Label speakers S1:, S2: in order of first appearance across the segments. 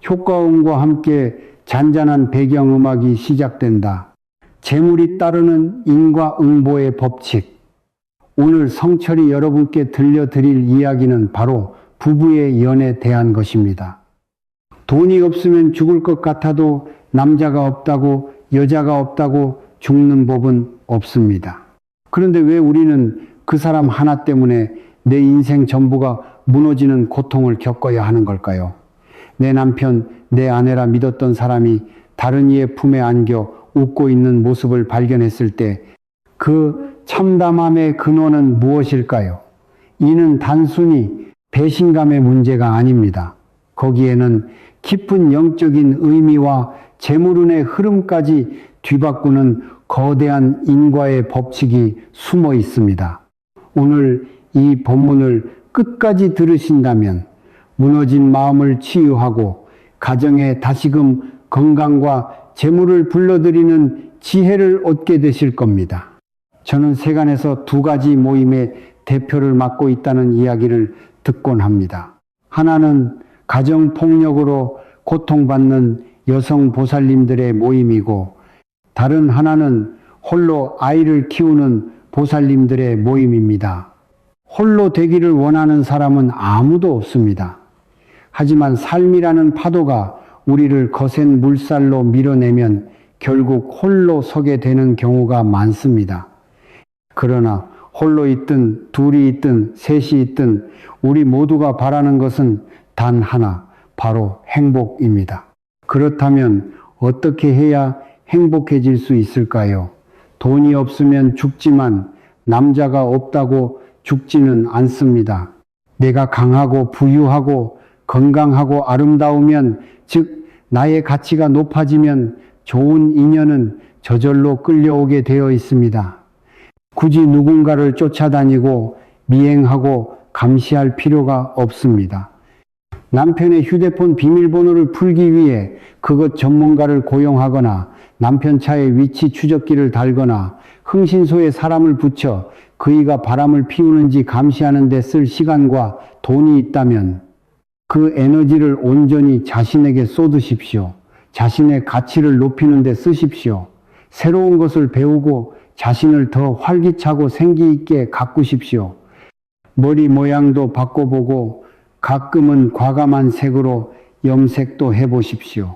S1: 효과음과 함께 잔잔한 배경음악이 시작된다. 재물이 따르는 인과응보의 법칙. 오늘 성철이 여러분께 들려드릴 이야기는 바로 부부의 연에 대한 것입니다. 돈이 없으면 죽을 것 같아도 남자가 없다고, 여자가 없다고 죽는 법은 없습니다. 그런데 왜 우리는 그 사람 하나 때문에 내 인생 전부가 무너지는 고통을 겪어야 하는 걸까요? 내 남편, 내 아내라 믿었던 사람이 다른 이의 품에 안겨 웃고 있는 모습을 발견했을 때 그 참담함의 근원은 무엇일까요? 이는 단순히 배신감의 문제가 아닙니다. 거기에는 깊은 영적인 의미와 재물운의 흐름까지 뒤바꾸는 거대한 인과의 법칙이 숨어 있습니다. 오늘 이 본문을 끝까지 들으신다면 무너진 마음을 치유하고 가정에 다시금 건강과 재물을 불러들이는 지혜를 얻게 되실 겁니다. 저는 세간에서 2가지 모임의 대표를 맡고 있다는 이야기를 듣곤 합니다. 하나는 가정폭력으로 고통받는 여성 보살님들의 모임이고, 다른 하나는 홀로 아이를 키우는 보살님들의 모임입니다. 홀로 되기를 원하는 사람은 아무도 없습니다. 하지만 삶이라는 파도가 우리를 거센 물살로 밀어내면 결국 홀로 서게 되는 경우가 많습니다. 그러나 홀로 있든 둘이 있든 셋이 있든 우리 모두가 바라는 것은 단 하나, 바로 행복입니다. 그렇다면 어떻게 해야 행복해질 수 있을까요? 돈이 없으면 죽지만 남자가 없다고 죽지는 않습니다. 내가 강하고 부유하고 건강하고 아름다우면, 즉 나의 가치가 높아지면 좋은 인연은 저절로 끌려오게 되어 있습니다. 굳이 누군가를 쫓아다니고 미행하고 감시할 필요가 없습니다. 남편의 휴대폰 비밀번호를 풀기 위해 그것 전문가를 고용하거나 남편 차에 위치 추적기를 달거나 흥신소에 사람을 붙여 그이가 바람을 피우는지 감시하는 데 쓸 시간과 돈이 있다면 그 에너지를 온전히 자신에게 쏟으십시오. 자신의 가치를 높이는 데 쓰십시오. 새로운 것을 배우고 자신을 더 활기차고 생기있게 가꾸십시오. 머리 모양도 바꿔보고 가끔은 과감한 색으로 염색도 해보십시오.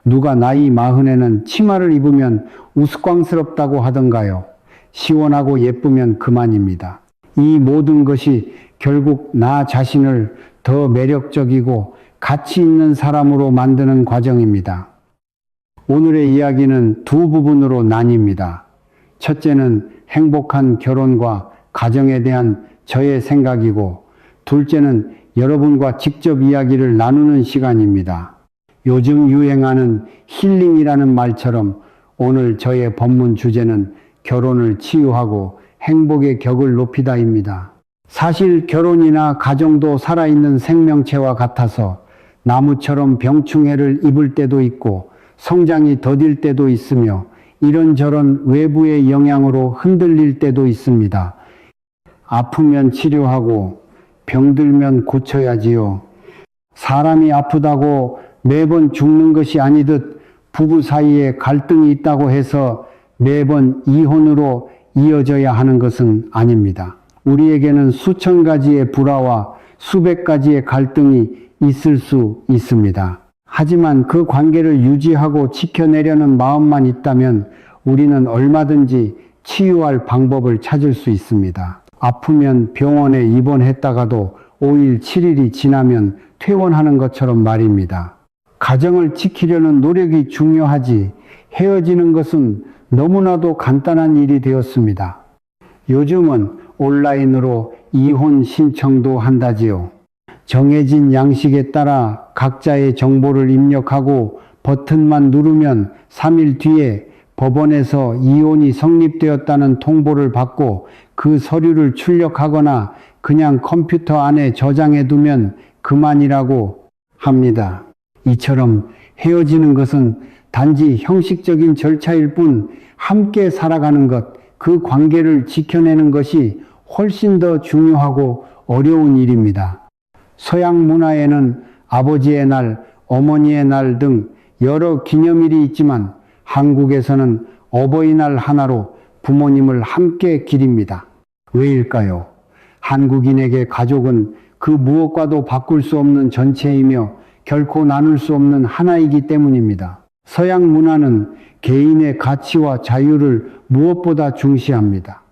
S1: 누가 나이 40에는 치마를 입으면 우스꽝스럽다고 하던가요? 시원하고 예쁘면 그만입니다. 이 모든 것이 결국 나 자신을 더 매력적이고 가치 있는 사람으로 만드는 과정입니다. 오늘의 이야기는 2 부분으로 나뉩니다. 첫째는 행복한 결혼과 가정에 대한 저의 생각이고, 둘째는 여러분과 직접 이야기를 나누는 시간입니다. 요즘 유행하는 힐링이라는 말처럼 오늘 저의 법문 주제는 결혼을 치유하고 행복의 격을 높이다입니다. 사실 결혼이나 가정도 살아있는 생명체와 같아서 나무처럼 병충해를 입을 때도 있고 성장이 더딜 때도 있으며 이런저런 외부의 영향으로 흔들릴 때도 있습니다. 아프면 치료하고 병들면 고쳐야지요. 사람이 아프다고 매번 죽는 것이 아니듯 부부 사이에 갈등이 있다고 해서 매번 이혼으로 이어져야 하는 것은 아닙니다. 우리에게는 수천 가지의 불화와 수백 가지의 갈등이 있을 수 있습니다. 하지만 그 관계를 유지하고 지켜내려는 마음만 있다면 우리는 얼마든지 치유할 방법을 찾을 수 있습니다. 아프면 병원에 입원했다가도 5일, 7일이 지나면 퇴원하는 것처럼 말입니다. 가정을 지키려는 노력이 중요하지 헤어지는 것은 너무나도 간단한 일이 되었습니다. 요즘은 온라인으로 이혼 신청도 한다지요. 정해진 양식에 따라 각자의 정보를 입력하고 버튼만 누르면 3일 뒤에 법원에서 이혼이 성립되었다는 통보를 받고 그 서류를 출력하거나 그냥 컴퓨터 안에 저장해 두면 그만이라고 합니다. 이처럼 헤어지는 것은 단지 형식적인 절차일 뿐 함께 살아가는 것, 그 관계를 지켜내는 것이 훨씬 더 중요하고 어려운 일입니다. 서양 문화에는 아버지의 날, 어머니의 날 등 여러 기념일이 있지만 한국에서는 어버이날 하나로 부모님을 함께 기립니다. 왜일까요? 한국인에게 가족은 그 무엇과도 바꿀 수 없는 전체이며 결코 나눌 수 없는 하나이기 때문입니다. 서양 문화는 개인의 가치와 자유를 무엇보다 중시합니다.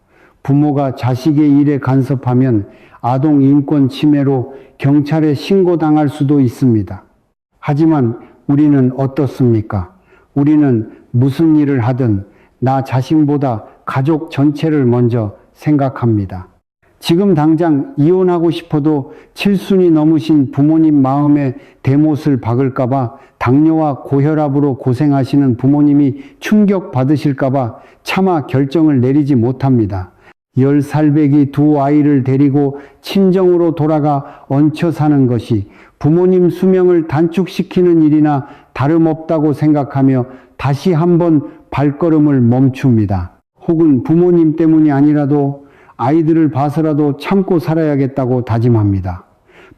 S1: 부모가 자식의 일에 간섭하면 아동 인권 침해로 경찰에 신고당할 수도 있습니다. 하지만 우리는 어떻습니까? 우리는 무슨 일을 하든 나 자신보다 가족 전체를 먼저 생각합니다. 지금 당장 이혼하고 싶어도 칠순이 넘으신 부모님 마음에 대못을 박을까봐 당뇨와 고혈압으로 고생하시는 부모님이 충격받으실까봐 차마 결정을 내리지 못합니다. 10살배기 두 아이를 데리고 친정으로 돌아가 얹혀 사는 것이 부모님 수명을 단축시키는 일이나 다름없다고 생각하며 다시 한번 발걸음을 멈춥니다. 혹은 부모님 때문이 아니라도 아이들을 봐서라도 참고 살아야겠다고 다짐합니다.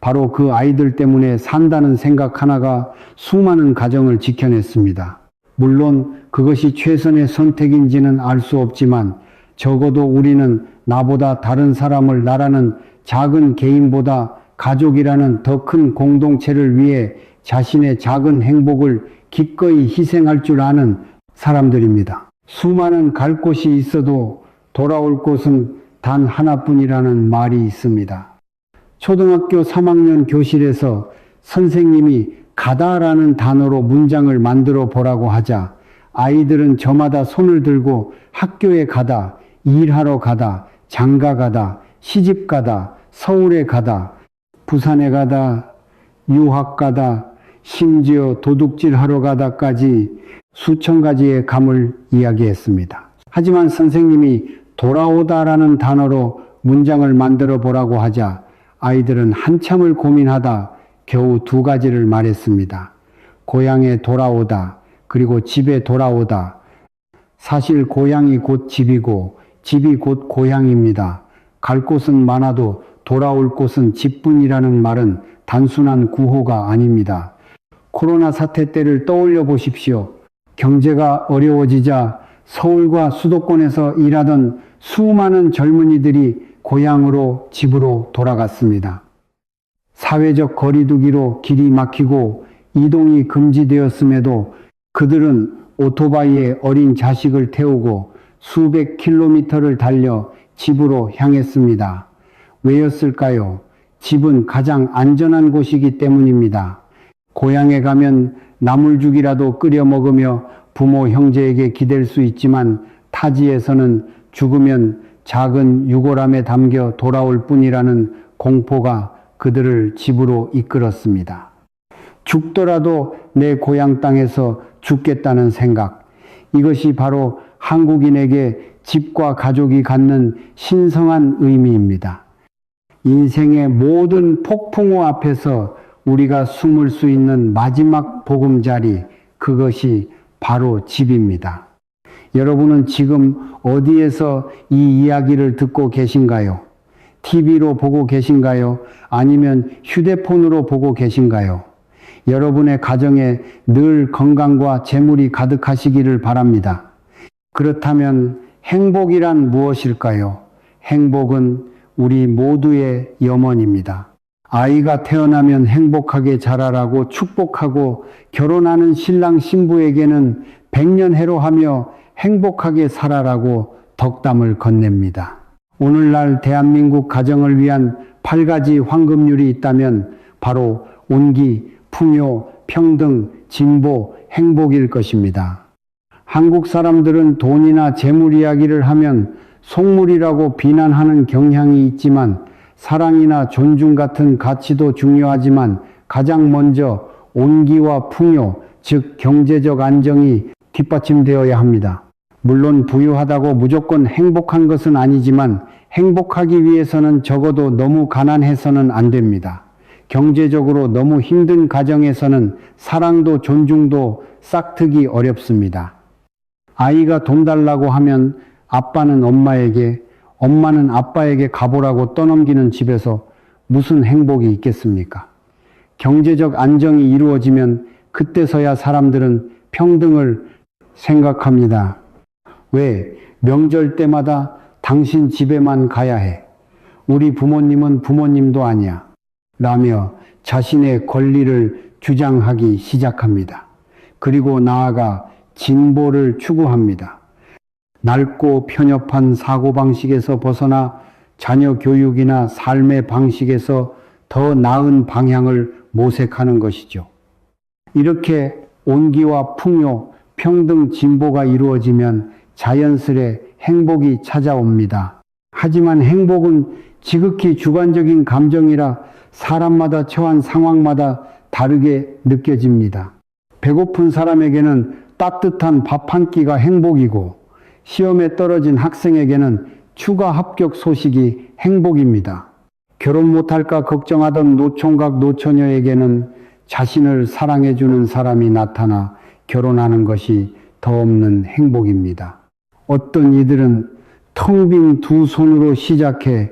S1: 바로 그 아이들 때문에 산다는 생각 하나가 수많은 가정을 지켜냈습니다. 물론 그것이 최선의 선택인지는 알 수 없지만 적어도 우리는 나보다 다른 사람을 나라는 작은 개인보다 가족이라는 더 큰 공동체를 위해 자신의 작은 행복을 기꺼이 희생할 줄 아는 사람들입니다. 수많은 갈 곳이 있어도 돌아올 곳은 단 하나뿐이라는 말이 있습니다. 초등학교 3학년 교실에서 선생님이 가다라는 단어로 문장을 만들어 보라고 하자 아이들은 저마다 손을 들고 학교에 가다, 일하러 가다, 장가 가다, 시집 가다, 서울에 가다, 부산에 가다, 유학 가다, 심지어 도둑질 하러 가다까지 수천 가지의 감을 이야기했습니다. 하지만 선생님이 돌아오다라는 단어로 문장을 만들어 보라고 하자 아이들은 한참을 고민하다 겨우 두 가지를 말했습니다. 고향에 돌아오다, 그리고 집에 돌아오다. 사실 고향이 곧 집이고 집이 곧 고향입니다. 갈 곳은 많아도 돌아올 곳은 집뿐이라는 말은 단순한 구호가 아닙니다. 코로나 사태 때를 떠올려 보십시오. 경제가 어려워지자 서울과 수도권에서 일하던 수많은 젊은이들이 고향으로 집으로 돌아갔습니다. 사회적 거리두기로 길이 막히고 이동이 금지되었음에도 그들은 오토바이에 어린 자식을 태우고 수백 킬로미터를 달려 집으로 향했습니다. 왜였을까요? 집은 가장 안전한 곳이기 때문입니다. 고향에 가면 나물죽이라도 끓여 먹으며 부모 형제에게 기댈 수 있지만 타지에서는 죽으면 작은 유골함에 담겨 돌아올 뿐이라는 공포가 그들을 집으로 이끌었습니다. 죽더라도 내 고향 땅에서 죽겠다는 생각. 이것이 바로 한국인에게 집과 가족이 갖는 신성한 의미입니다. 인생의 모든 폭풍우 앞에서 우리가 숨을 수 있는 마지막 보금자리, 그것이 바로 집입니다. 여러분은 지금 어디에서 이 이야기를 듣고 계신가요? TV로 보고 계신가요? 아니면 휴대폰으로 보고 계신가요? 여러분의 가정에 늘 건강과 재물이 가득하시기를 바랍니다. 그렇다면 행복이란 무엇일까요? 행복은 우리 모두의 염원입니다. 아이가 태어나면 행복하게 자라라고 축복하고 결혼하는 신랑 신부에게는 백년해로하며 행복하게 살아라고 덕담을 건넵니다. 오늘날 대한민국 가정을 위한 8가지 황금률이 있다면 바로 온기, 풍요, 평등, 진보, 행복일 것입니다. 한국 사람들은 돈이나 재물 이야기를 하면 속물이라고 비난하는 경향이 있지만 사랑이나 존중 같은 가치도 중요하지만 가장 먼저 온기와 풍요, 즉 경제적 안정이 뒷받침되어야 합니다. 물론 부유하다고 무조건 행복한 것은 아니지만 행복하기 위해서는 적어도 너무 가난해서는 안 됩니다. 경제적으로 너무 힘든 가정에서는 사랑도 존중도 싹트기 어렵습니다. 아이가 돈 달라고 하면 아빠는 엄마에게, 엄마는 아빠에게 가보라고 떠넘기는 집에서 무슨 행복이 있겠습니까? 경제적 안정이 이루어지면 그때서야 사람들은 평등을 생각합니다. 왜 명절 때마다 당신 집에만 가야 해? 우리 부모님은 부모님도 아니야. 라며 자신의 권리를 주장하기 시작합니다. 그리고 나아가 진보를 추구합니다. 낡고 편협한 사고방식에서 벗어나 자녀 교육이나 삶의 방식에서 더 나은 방향을 모색하는 것이죠. 이렇게 온기와 풍요, 평등, 진보가 이루어지면 자연스레 행복이 찾아옵니다. 하지만 행복은 지극히 주관적인 감정이라 사람마다 처한 상황마다 다르게 느껴집니다. 배고픈 사람에게는 따뜻한 밥 한 끼가 행복이고 시험에 떨어진 학생에게는 추가 합격 소식이 행복입니다. 결혼 못할까 걱정하던 노총각 노처녀에게는 자신을 사랑해주는 사람이 나타나 결혼하는 것이 더 없는 행복입니다. 어떤 이들은 텅 빈 두 손으로 시작해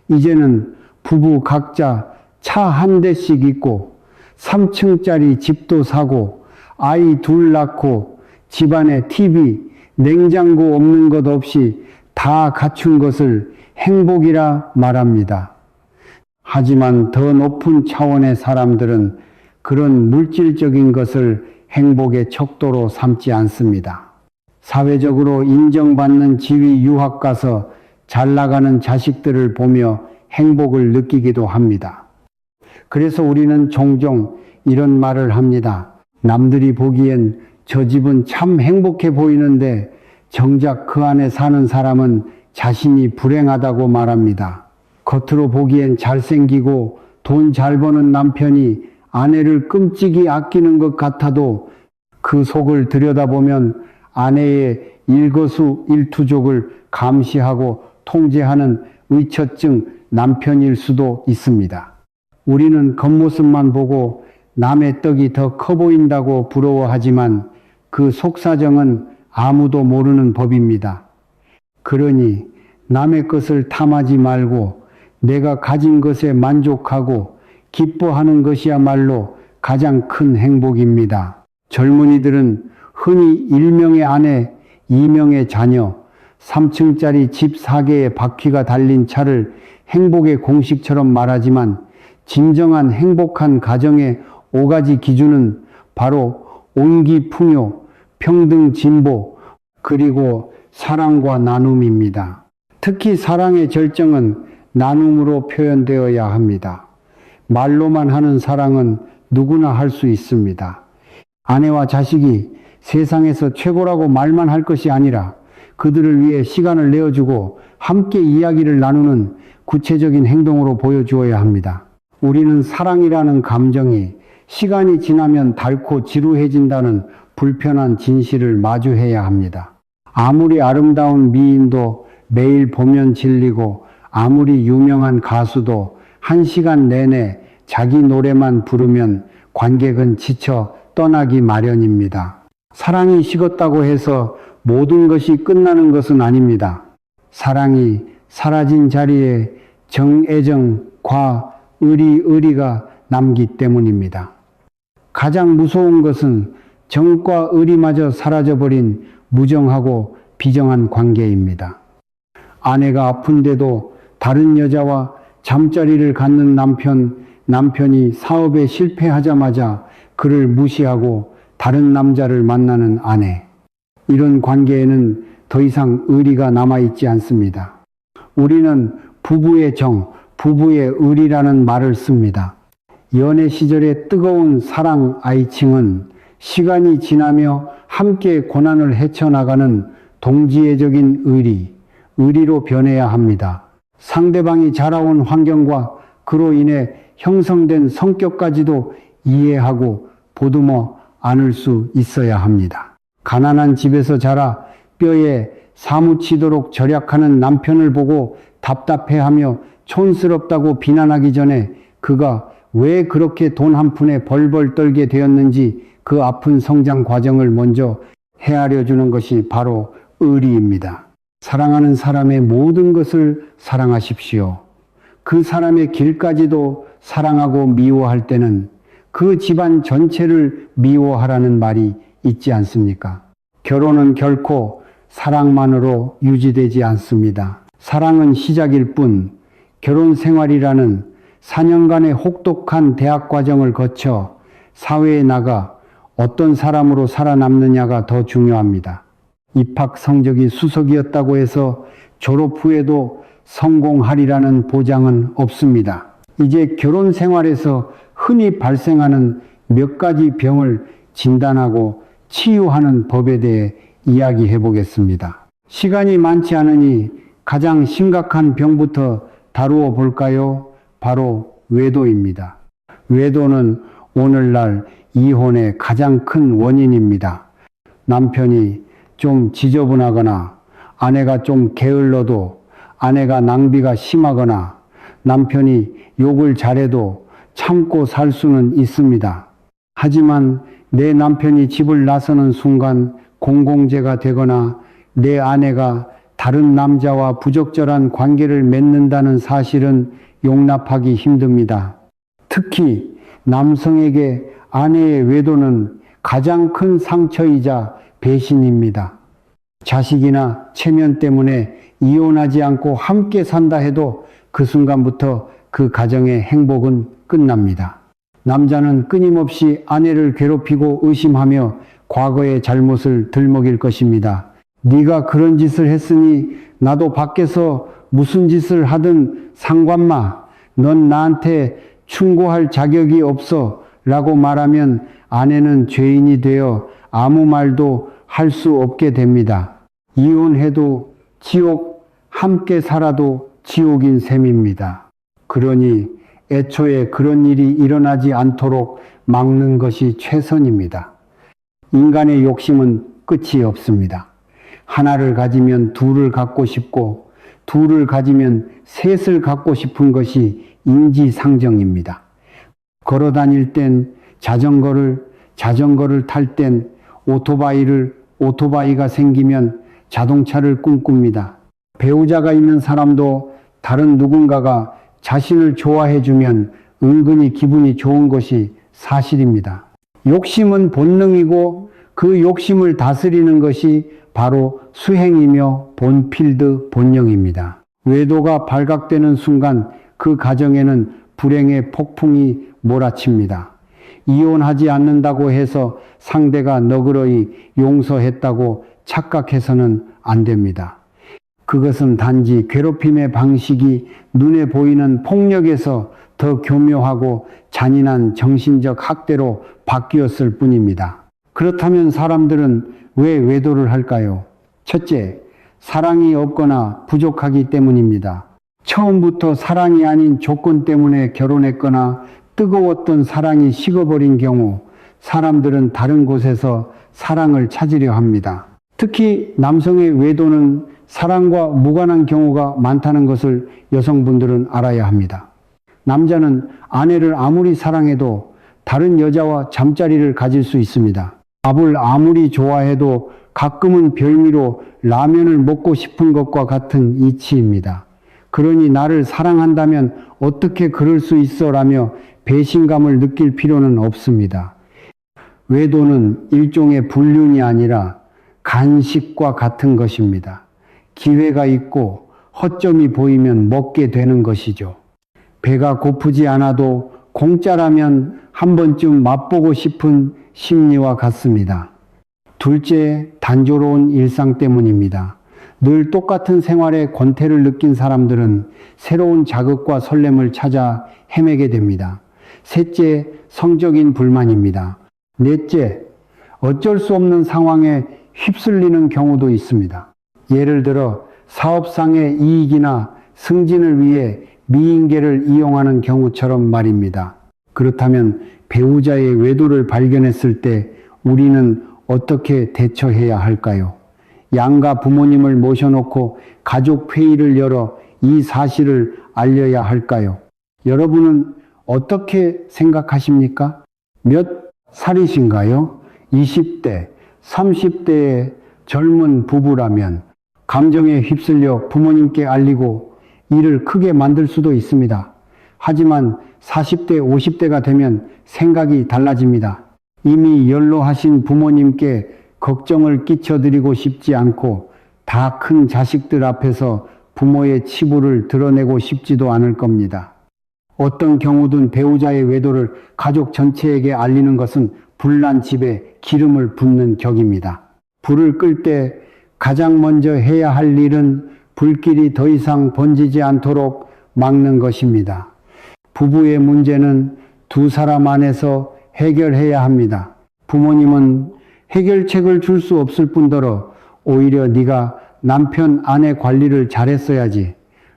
S1: 이제는 부부 각자 차 한 대씩 있고 3층짜리 집도 사고 아이 둘 낳고 집안에 TV, 냉장고 없는 것 없이 다 갖춘 것을 행복이라 말합니다. 하지만 더 높은 차원의 사람들은 그런 물질적인 것을 행복의 척도로 삼지 않습니다. 사회적으로 인정받는 지위 유학 가서 잘 나가는 자식들을 보며 행복을 느끼기도 합니다. 그래서 우리는 종종 이런 말을 합니다. 남들이 보기엔 저 집은 참 행복해 보이는데 정작 그 안에 사는 사람은 자신이 불행하다고 말합니다. 겉으로 보기엔 잘생기고 돈 잘 버는 남편이 아내를 끔찍이 아끼는 것 같아도 그 속을 들여다보면 아내의 일거수일투족을 감시하고 통제하는 의처증 남편일 수도 있습니다. 우리는 겉모습만 보고 남의 떡이 더 커 보인다고 부러워하지만 그 속사정은 아무도 모르는 법입니다. 그러니 남의 것을 탐하지 말고 내가 가진 것에 만족하고 기뻐하는 것이야말로 가장 큰 행복입니다. 젊은이들은 흔히 1명의 아내, 2명의 자녀, 3층짜리 집 4개의 바퀴가 달린 차를 행복의 공식처럼 말하지만 진정한 행복한 가정의 5가지 기준은 바로 온기 풍요, 평등 진보, 그리고 사랑과 나눔입니다. 특히 사랑의 절정은 나눔으로 표현되어야 합니다. 말로만 하는 사랑은 누구나 할 수 있습니다. 아내와 자식이 세상에서 최고라고 말만 할 것이 아니라 그들을 위해 시간을 내어주고 함께 이야기를 나누는 구체적인 행동으로 보여주어야 합니다. 우리는 사랑이라는 감정이 시간이 지나면 닳고 지루해진다는 불편한 진실을 마주해야 합니다. 아무리 아름다운 미인도 매일 보면 질리고 아무리 유명한 가수도 1시간 내내 자기 노래만 부르면 관객은 지쳐 떠나기 마련입니다. 사랑이 식었다고 해서 모든 것이 끝나는 것은 아닙니다. 사랑이 사라진 자리에 정애정, 과, 의리가 남기 때문입니다. 가장 무서운 것은 정과 의리마저 사라져버린 무정하고 비정한 관계입니다. 아내가 아픈데도 다른 여자와 잠자리를 갖는 남편이 사업에 실패하자마자 그를 무시하고 다른 남자를 만나는 아내. 이런 관계에는 더 이상 의리가 남아있지 않습니다. 우리는 부부의 정, 부부의 의리라는 말을 씁니다. 연애 시절의 뜨거운 사랑 아이칭은 시간이 지나며 함께 고난을 헤쳐나가는 동지애적인 의리로 변해야 합니다. 상대방이 자라온 환경과 그로 인해 형성된 성격까지도 이해하고 보듬어 안을 수 있어야 합니다. 가난한 집에서 자라 뼈에 사무치도록 절약하는 남편을 보고 답답해하며 촌스럽다고 비난하기 전에 그가 왜 그렇게 돈 한 푼에 벌벌 떨게 되었는지 그 아픈 성장 과정을 먼저 헤아려 주는 것이 바로 의리입니다. 사랑하는 사람의 모든 것을 사랑하십시오. 그 사람의 길까지도 사랑하고 미워할 때는 그 집안 전체를 미워하라는 말이 있지 않습니까? 결혼은 결코 사랑만으로 유지되지 않습니다. 사랑은 시작일 뿐 결혼 생활이라는 4년간의 혹독한 대학 과정을 거쳐 사회에 나가 어떤 사람으로 살아남느냐가 더 중요합니다. 입학 성적이 수석이었다고 해서 졸업 후에도 성공하리라는 보장은 없습니다. 이제 결혼 생활에서 흔히 발생하는 몇 가지 병을 진단하고 치유하는 법에 대해 이야기해 보겠습니다. 시간이 많지 않으니 가장 심각한 병부터 다루어 볼까요? 바로 외도입니다. 외도는 오늘날 이혼의 가장 큰 원인입니다. 남편이 좀 지저분하거나 아내가 좀 게을러도 아내가 낭비가 심하거나 남편이 욕을 잘해도 참고 살 수는 있습니다. 하지만 내 남편이 집을 나서는 순간 공공재가 되거나 내 아내가 다른 남자와 부적절한 관계를 맺는다는 사실은 용납하기 힘듭니다. 특히 남성에게 아내의 외도는 가장 큰 상처이자 배신입니다. 자식이나 체면 때문에 이혼하지 않고 함께 산다 해도 그 순간부터 그 가정의 행복은 끝납니다. 남자는 끊임없이 아내를 괴롭히고 의심하며 과거의 잘못을 들먹일 것입니다. 네가 그런 짓을 했으니 나도 밖에서 무슨 짓을 하든 상관마. 넌 나한테 충고할 자격이 없어 라고 말하면 아내는 죄인이 되어 아무 말도 할 수 없게 됩니다. 이혼해도 지옥, 함께 살아도 지옥인 셈입니다. 그러니 애초에 그런 일이 일어나지 않도록 막는 것이 최선입니다. 인간의 욕심은 끝이 없습니다. 하나를 가지면 둘을 갖고 싶고 둘을 가지면 셋을 갖고 싶은 것이 인지상정입니다. 걸어 다닐 땐 자전거를 탈 땐 오토바이가 생기면 자동차를 꿈꿉니다. 배우자가 있는 사람도 다른 누군가가 자신을 좋아해주면 은근히 기분이 좋은 것이 사실입니다. 욕심은 본능이고 그 욕심을 다스리는 것이 바로 수행이며 본필드 본령입니다. 외도가 발각되는 순간 그 가정에는 불행의 폭풍이 몰아칩니다. 이혼하지 않는다고 해서 상대가 너그러이 용서했다고 착각해서는 안 됩니다. 그것은 단지 괴롭힘의 방식이 눈에 보이는 폭력에서 더 교묘하고 잔인한 정신적 학대로 바뀌었을 뿐입니다. 그렇다면 사람들은 왜 외도를 할까요? 첫째, 사랑이 없거나 부족하기 때문입니다. 처음부터 사랑이 아닌 조건 때문에 결혼했거나 뜨거웠던 사랑이 식어버린 경우 사람들은 다른 곳에서 사랑을 찾으려 합니다. 특히 남성의 외도는 사랑과 무관한 경우가 많다는 것을 여성분들은 알아야 합니다. 남자는 아내를 아무리 사랑해도 다른 여자와 잠자리를 가질 수 있습니다. 밥을 아무리 좋아해도 가끔은 별미로 라면을 먹고 싶은 것과 같은 이치입니다. 그러니 나를 사랑한다면 어떻게 그럴 수 있어 라며 배신감을 느낄 필요는 없습니다. 외도는 일종의 불륜이 아니라 간식과 같은 것입니다. 기회가 있고 허점이 보이면 먹게 되는 것이죠. 배가 고프지 않아도 공짜라면 한 번쯤 맛보고 싶은 심리와 같습니다. 둘째, 단조로운 일상 때문입니다. 늘 똑같은 생활에 권태를 느낀 사람들은 새로운 자극과 설렘을 찾아 헤매게 됩니다. 셋째, 성적인 불만입니다. 넷째, 어쩔 수 없는 상황에 휩쓸리는 경우도 있습니다. 예를 들어 사업상의 이익이나 승진을 위해 미인계를 이용하는 경우처럼 말입니다. 그렇다면 배우자의 외도를 발견했을 때 우리는 어떻게 대처해야 할까요? 양가 부모님을 모셔놓고 가족 회의를 열어 이 사실을 알려야 할까요? 여러분은 어떻게 생각하십니까? 몇 살이신가요? 20대, 30대의 젊은 부부라면 감정에 휩쓸려 부모님께 알리고 일을 크게 만들 수도 있습니다. 하지만 40대, 50대가 되면 생각이 달라집니다. 이미 연로하신 부모님께 걱정을 끼쳐드리고 싶지 않고 다 큰 자식들 앞에서 부모의 치부를 드러내고 싶지도 않을 겁니다. 어떤 경우든 배우자의 외도를 가족 전체에게 알리는 것은 불난 집에 기름을 붓는 격입니다. 불을 끌 때 가장 먼저 해야 할 일은 불길이 더 이상 번지지 않도록 막는 것입니다. 부부의 문제는 두 사람 안에서 해결해야 합니다. 부모님은 해결책을 줄 수 없을 뿐더러 오히려 네가 남편 아내 관리를 잘했어야지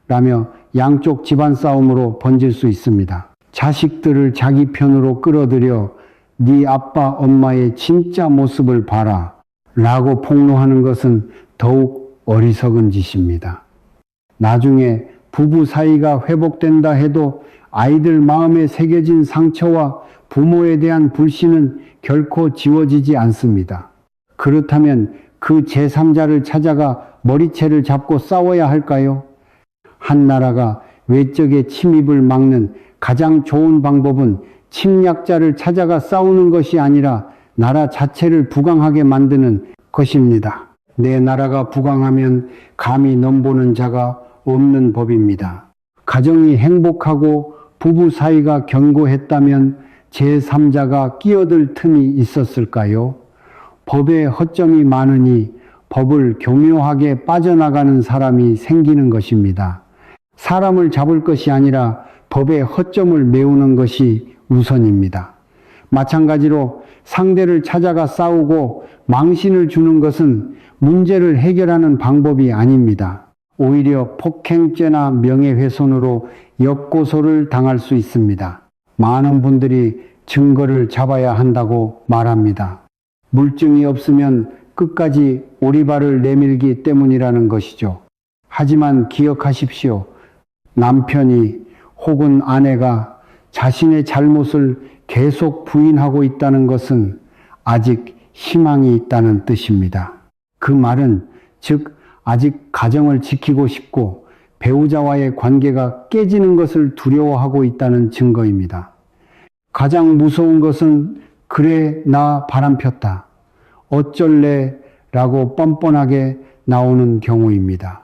S1: 라며 양쪽 집안 싸움으로 번질 수 있습니다. 자식들을 자기 편으로 끌어들여 네 아빠 엄마의 진짜 모습을 봐라 라고 폭로하는 것은 더욱 어리석은 짓입니다. 나중에 부부 사이가 회복된다 해도 아이들 마음에 새겨진 상처와 부모에 대한 불신은 결코 지워지지 않습니다. 그렇다면 그 제3자를 찾아가 머리채를 잡고 싸워야 할까요? 한 나라가 외적의 침입을 막는 가장 좋은 방법은 침략자를 찾아가 싸우는 것이 아니라 나라 자체를 부강하게 만드는 것입니다. 내 나라가 부강하면 감히 넘보는 자가 없는 법입니다. 가정이 행복하고 부부 사이가 견고했다면 제3자가 끼어들 틈이 있었을까요? 법에 허점이 많으니 법을 교묘하게 빠져나가는 사람이 생기는 것입니다. 사람을 잡을 것이 아니라 법의 허점을 메우는 것이 우선입니다. 마찬가지로 상대를 찾아가 싸우고 망신을 주는 것은 문제를 해결하는 방법이 아닙니다. 오히려 폭행죄나 명예훼손으로 역고소를 당할 수 있습니다. 많은 분들이 증거를 잡아야 한다고 말합니다. 물증이 없으면 끝까지 오리발을 내밀기 때문이라는 것이죠. 하지만 기억하십시오. 남편이 혹은 아내가 자신의 잘못을 계속 부인하고 있다는 것은 아직 희망이 있다는 뜻입니다. 그 말은 즉 아직 가정을 지키고 싶고 배우자와의 관계가 깨지는 것을 두려워하고 있다는 증거입니다. 가장 무서운 것은 그래 나 바람폈다. 어쩔래? 라고 뻔뻔하게 나오는 경우입니다.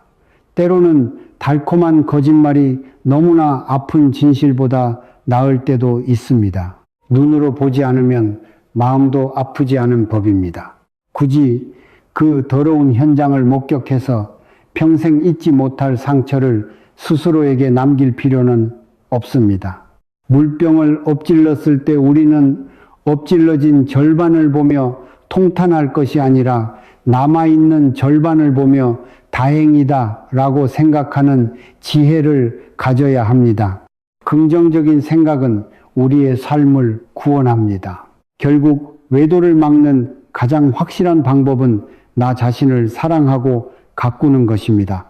S1: 때로는 달콤한 거짓말이 너무나 아픈 진실보다 나을 때도 있습니다. 눈으로 보지 않으면 마음도 아프지 않은 법입니다. 굳이 그 더러운 현장을 목격해서 평생 잊지 못할 상처를 스스로에게 남길 필요는 없습니다. 물병을 엎질렀을 때 우리는 엎질러진 절반을 보며 통탄할 것이 아니라 남아있는 절반을 보며 다행이다 라고 생각하는 지혜를 가져야 합니다. 긍정적인 생각은 우리의 삶을 구원합니다. 결국 외도를 막는 가장 확실한 방법은 나 자신을 사랑하고 가꾸는 것입니다.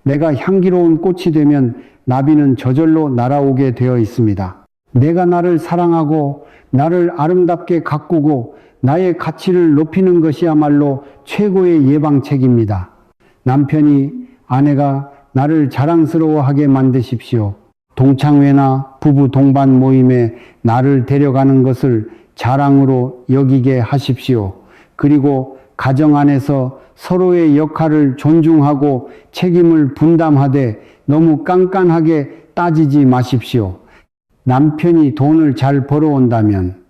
S1: 내가 향기로운 꽃이 되면 나비는 저절로 날아오게 되어 있습니다. 내가 나를 사랑하고 나를 아름답게 가꾸고 나의 가치를 높이는 것이야말로 최고의 예방책입니다. 남편이 아내가 나를 자랑스러워하게 만드십시오. 동창회나 부부 동반 모임에 나를 데려가는 것을 자랑으로 여기게 하십시오. 그리고 가정 안에서 서로의 역할을 존중하고 책임을 분담하되 너무 깐깐하게 따지지 마십시오. 남편이 돈을 잘 벌어온다면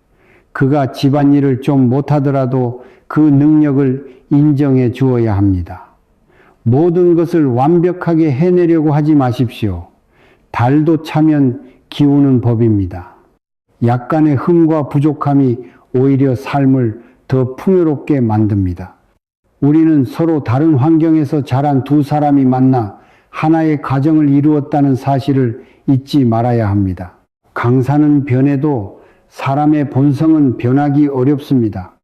S1: 그가 집안일을 좀 못하더라도 그 능력을 인정해 주어야 합니다. 모든 것을 완벽하게 해내려고 하지 마십시오. 달도 차면 기우는 법입니다. 약간의 흠과 부족함이 오히려 삶을 더 풍요롭게 만듭니다. 우리는 서로 다른 환경에서 자란 두 사람이 만나 하나의 가정을 이루었다는 사실을 잊지 말아야 합니다. 강사는 변해도 사람의 본성은 변하기 어렵습니다.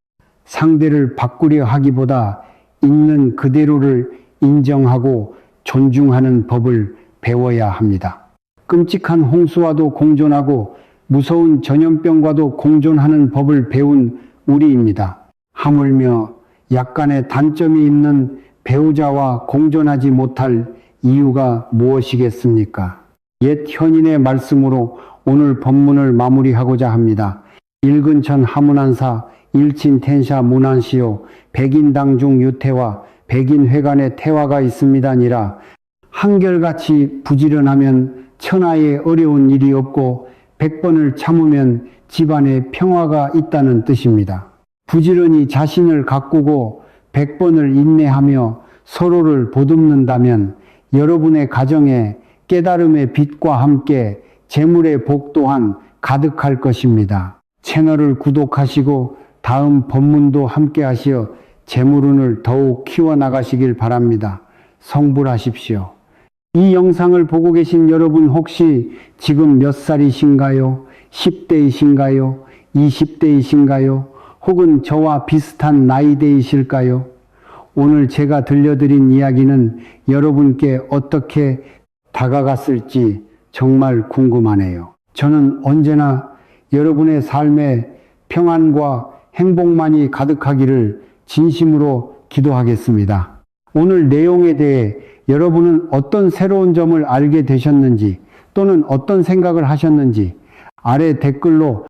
S1: 상대를 바꾸려 하기보다 있는 그대로를 인정하고 존중하는 법을 배워야 합니다. 끔찍한 홍수와도 공존하고 무서운 전염병과도 공존하는 법을 배운 우리입니다. 하물며 약간의 단점이 있는 배우자와 공존하지 못할 이유가 무엇이겠습니까? 옛 현인의 말씀으로 오늘 법문을 마무리하고자 합니다. 일근천 하문한사 일친텐샤 문안시요 백인당중 유태와 백인회관의 태화가 있습니다니라. 한결같이 부지런하면 천하에 어려운 일이 없고 100번을 참으면 집안에 평화가 있다는 뜻입니다. 부지런히 자신을 가꾸고 100번을 인내하며 서로를 보듬는다면 여러분의 가정에 깨달음의 빛과 함께 재물의 복 또한 가득할 것입니다. 채널을 구독하시고 다음 법문도 함께 하시어 재물운을 더욱 키워나가시길 바랍니다. 성불하십시오. 이 영상을 보고 계신 여러분 혹시 지금 몇 살이신가요? 10대이신가요? 20대이신가요? 혹은 저와 비슷한 나이대이실까요? 오늘 제가 들려드린 이야기는 여러분께 어떻게 다가갔을지 정말 궁금하네요. 저는 언제나 여러분의 삶에 평안과 행복만이 가득하기를 진심으로 기도하겠습니다. 오늘 내용에 대해 여러분은 어떤 새로운 점을 알게 되셨는지 또는 어떤 생각을 하셨는지 아래 댓글로